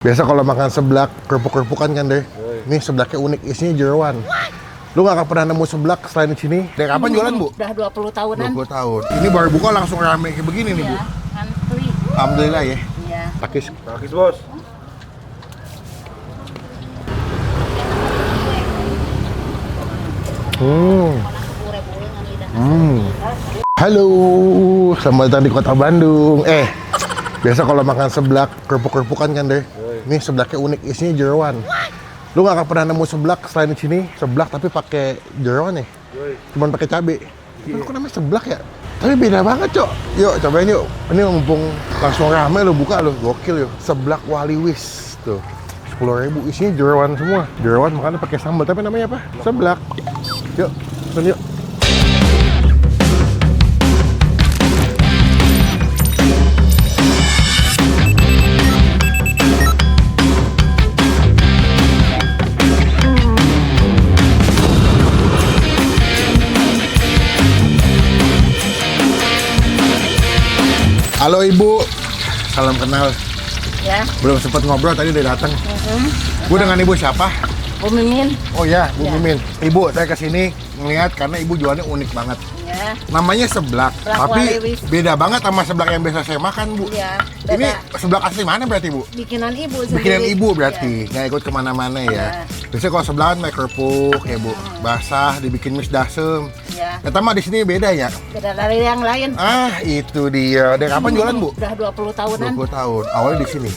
Biasa kalau makan seblak, kerupuk-kerupukan kan deh. Ini seblaknya unik, isinya jeroan. Lu gak akan pernah nemu seblak selain di sini. Dari kapan jualan, Bu? Udah 20 tahunan. 20 tahun. Ini baru buka langsung rame kayak begini nih, Bu. Iya, antri. Alhamdulillah ya. Iya. Takis. Takis, Bos. Halo, selamat datang di Kota Bandung. Biasa kalau makan seblak, kerupuk-kerupukan kan deh. Ini seblaknya unik, isinya jeroan. Lu gak akan pernah nemu seblak selain di sini. Seblak tapi pakai jeroan nih. Cuman pakai cabe. Kok namanya seblak ya? Tapi beda banget, Cok. Yuk, cobain yuk. Ini mumpung langsung rame lo buka lo, gokil yuk. Seblak Waliwis tuh. 10.000 isinya jeroan semua. Jeroan makanya pakai sambal, tapi namanya apa? Seblak. Yuk, pesan yuk. Halo Ibu, salam kenal. Ya. Belum sempat ngobrol tadi udah datang. Bu dengan Ibu siapa? Bu Mimin. Oh ya, Bu Ya. Mimin. Ibu, saya kesini ngeliat karena Ibu jualnya unik banget. Ya. Namanya seblak, Seblak tapi Waliwis. beda banget sama seblak yang biasa saya makan, Bu. Iya. Ini Beda. seblak asli mana berarti, Bu? Bikinan ibu sendiri. Bikinan Ibu berarti, nggak ikut kemana-mana ya. Iya. Biasanya kalau seblak kan pakai kerupuk ya, Bu. Basah, dibikin mis dasem. Iya. Kata mah di sini beda ya. Beda dari yang lain. Ah, itu dia. Dari kapan jualan, Bu? Udah 20 tahunan. 20 tahun. Awalnya di sini.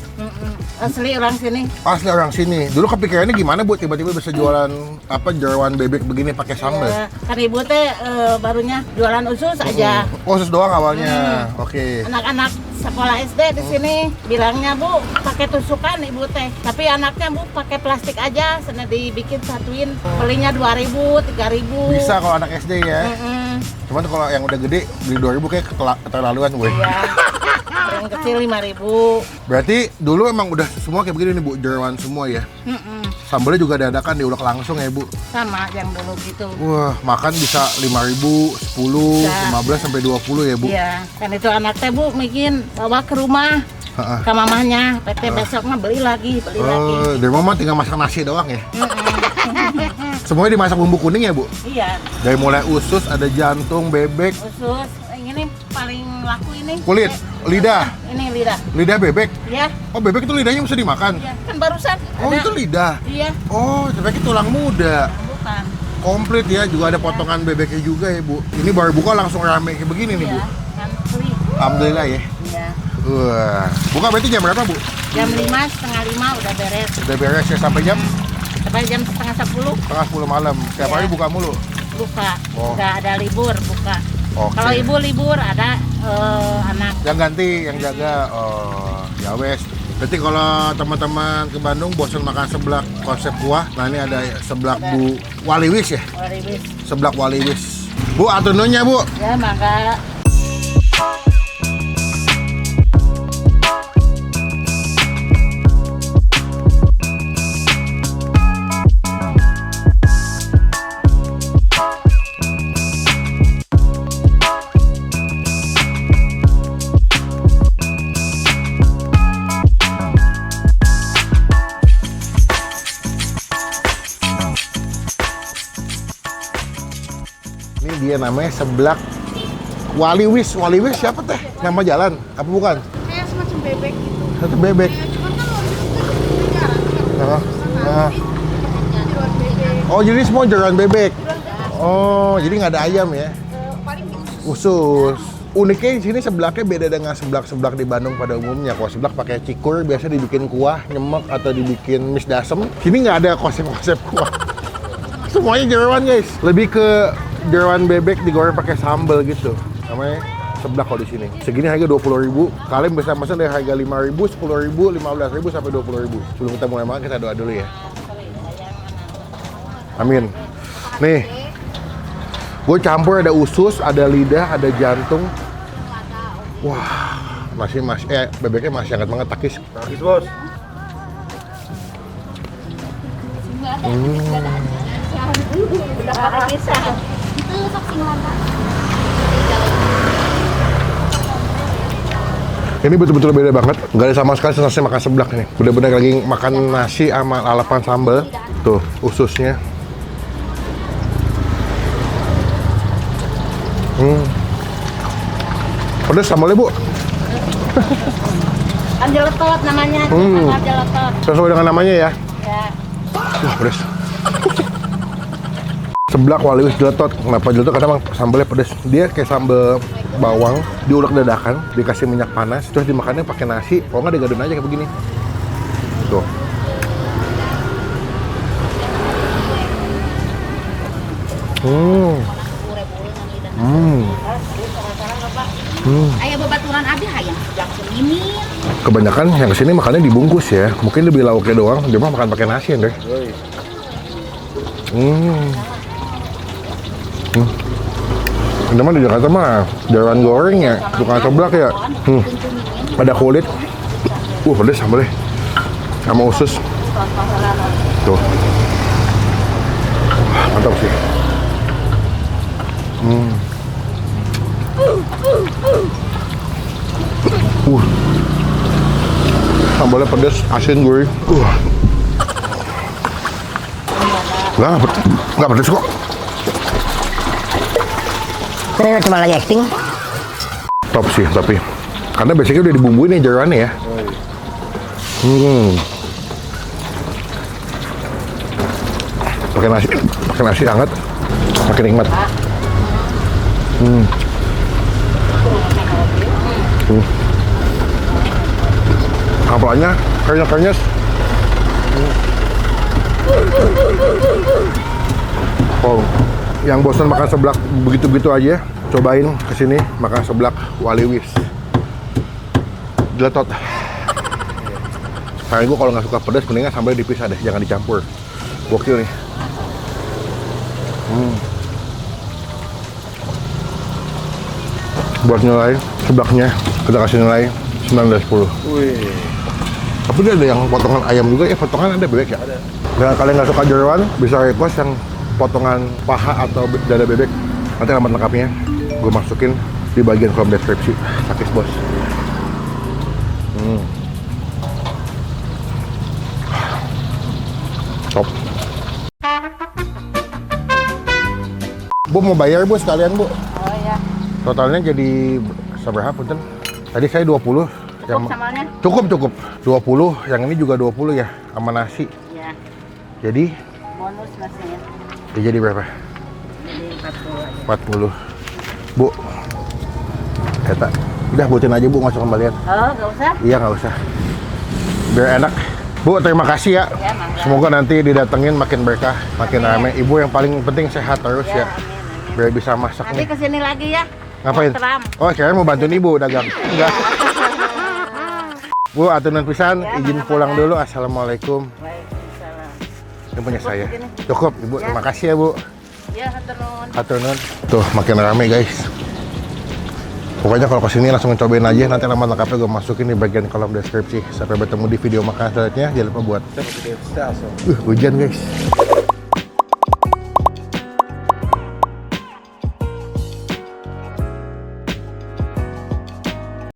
Asli orang sini. Asli orang sini. Dulu kepikirannya gimana, Bu? Tiba-tiba bisa jualan apa jeroan bebek begini pakai sambal? Ya, kan ibu teh barunya jualan usus aja. Oh, khusus doang awalnya. Oke. Anak-anak sekolah SD di sini bilangnya Bu pakai tusukan ibu teh. Tapi anaknya Bu pakai plastik aja, sana dibikin satuin. Belinya 2.000, 3.000. Bisa kalau anak SD ya. Mm-mm. Cuman kalau yang udah gede beli 2.000 kayak keterlaluan gue. Iya. Yang kecil 5.000. Berarti dulu emang udah semua kayak begini nih, Bu, jeroan semua ya. Mm-mm. Sambalnya juga dadakan diulek langsung ya, Bu. Sama yang dulu gitu. Wah, makan bisa 5.000, 10, Bisa. 15 sampai 20 ya, Bu. Iya, kan itu anak teh Bu bikin bawa ke rumah Heeh. ke mamahnya. PT besok mah beli lagi. Dari mama tinggal masak nasi doang ya. Semuanya dimasak bumbu kuning ya, Bu. Iya, Dari mulai usus, ada jantung, bebek, usus. Ini paling laku ini. kulit, lidah, Ini lidah. lidah bebek. Iya, Oh, bebek itu lidahnya bisa dimakan. iya. Kan barusan Oh, ada. itu lidah. Iya, Oh, bebek itu tulang muda. bukan. Komplit ya, juga ada potongan bebeknya juga ya, Bu. Ini baru buka langsung rame kayak begini nih, Bu. Iya, antri. Alhamdulillah ya. Iya. Wah, buka berarti jam berapa, Bu? Jam 5, setengah 5 udah beres. Udah beres ya sampai jam Sampai jam setengah 10 setengah 10 malam. Tiap Iya. hari buka mulu. buka. Oh. Nggak ada libur buka. Oke. Kalau ibu libur ada anak. Yang ganti, yang jaga. Oh, ya wes. Berarti kalau teman-teman ke Bandung bosan makan seblak konsep kuah, nah ini ada seblak Bu Waliwis ya. Waliwis. Seblak Waliwis. Bu, atununya, Bu. Ya, maka Ini dia namanya seblak Waliwis. Waliwis siapa teh? Nama jalan? Apa bukan? Kayak semacam bebek gitu. Satu bebek. Ya, cuman kan Waliwis kan jarang Heeh. jeroan bebek. Oh, jadi semua jeroan bebek. Oh, jadi nggak ada ayam ya? Paling usus. Usus. Uniknya di sini seblaknya beda dengan seblak-seblak di Bandung pada umumnya. Kalau seblak pakai cikur, biasa dibikin kuah, nyemek, atau dibikin mis dasem. Sini nggak ada konsep-konsep kuah. Semuanya jeroan, guys. Lebih ke jeroan bebek digoreng pakai sambal gitu. Namanya seblak kalau di sini. Segini harga 20.000. Kalian bisa pesan dari harga 5.000, 10.000, 15.000 sampai 20.000. Sebelum kita mulai makan, kita doa dulu ya. Amin. Nih, gue campur ada usus, ada lidah, ada jantung. Wah, bebeknya masih hangat banget, takis. Takis, Bos. udah pada kisah. Itu saking lama. Ini betul-betul beda banget. Nggak ada sama sekali sensasi makan seblak ini. Bener-bener lagi makan nasi sama lalapan sambal. Tuh, ususnya. Pedas sambalnya, Bu. Kan jeletot namanya, jeletot. Sesuai dengan namanya ya. Ya. Pedas. Seblak waliwis jeletot. Kenapa jeletot? Karena emang sambalnya pedas. Dia kayak sambal bawang, diulek dadakan, dikasih minyak panas, terus dimakannya pakai nasi. Kalau nggak digadun aja kayak begini. Tuh. Aya babaturan abi hayang seblak semini. Kebanyakan yang kesini makannya dibungkus ya. Mungkin lebih lauknya doang. Dia mah makan pakai nasi ya, deh. Ini mah di Jakarta mah jalan goreng ya, tukang seblak ya. Ada kulit. Pedes sambalnya. Sama usus. Tuh. Mantap sih. Sambalnya pedas, asin, gurih. Nggak pedas kok. Ini cuma lagi acting. Top sih, tapi karena basicnya udah dibumbuin nih jeroannya ya. Pakai nasi hangat, makin nikmat. Apalanya kenyas-kenyas. Oh, yang bosan makan seblak begitu-begitu aja, cobain kesini makan seblak waliwis jeletot. Karena gue kalau nggak suka pedas, mendingan sambalnya dipisah deh, jangan dicampur. Gokil nih. Buat nilai seblaknya kita kasih nilai 9/10. Tapi dia ada yang potongan ayam juga ya, potongan ada bebek ya. Ada. Dan kalian nggak suka jeroan, bisa request yang potongan paha atau dada bebek. Nanti alamat lengkapnya gue masukin di bagian kolom deskripsi. Sakis bos. Top. Bu mau bayar Bu sekalian Bu. Oh ya. Totalnya jadi seberapa punten? Tadi saya 20. Cukup sambalnya? Cukup. 20, yang ini juga 20 ya, sama nasi. Ya. Jadi Bonus nasinya. jadi berapa? Jadi 40 aja. 40. Bu. Eta. Udah buatin aja Bu, nggak usah kembalian. Oh, nggak usah? Iya, nggak usah. Biar enak. Bu, terima kasih ya. Ya, mangga. Semoga nanti didatengin makin berkah, makin rame. Ibu yang paling penting sehat terus ya. Amin. Biar bisa masak Nanti nih. kesini lagi ya. Ngapain? Teram. Oh, kirain mau bantuin Ibu dagang. Enggak. Bu, aturan pisan, Ya, izin mangga, pulang mangga. dulu. Assalamualaikum. Waalaikumsalam. Ini punya saya. segini. Cukup, Ibu. Ya. Terima kasih ya, Bu. Ya, hatur nuhun. Hatur nuhun. Tuh, makin rame, guys. Pokoknya kalau kesini langsung cobain aja. Nanti alamat lengkapnya gue masukin di bagian kolom deskripsi. Sampai bertemu di video makan selanjutnya. Jangan lupa buat hujan, guys.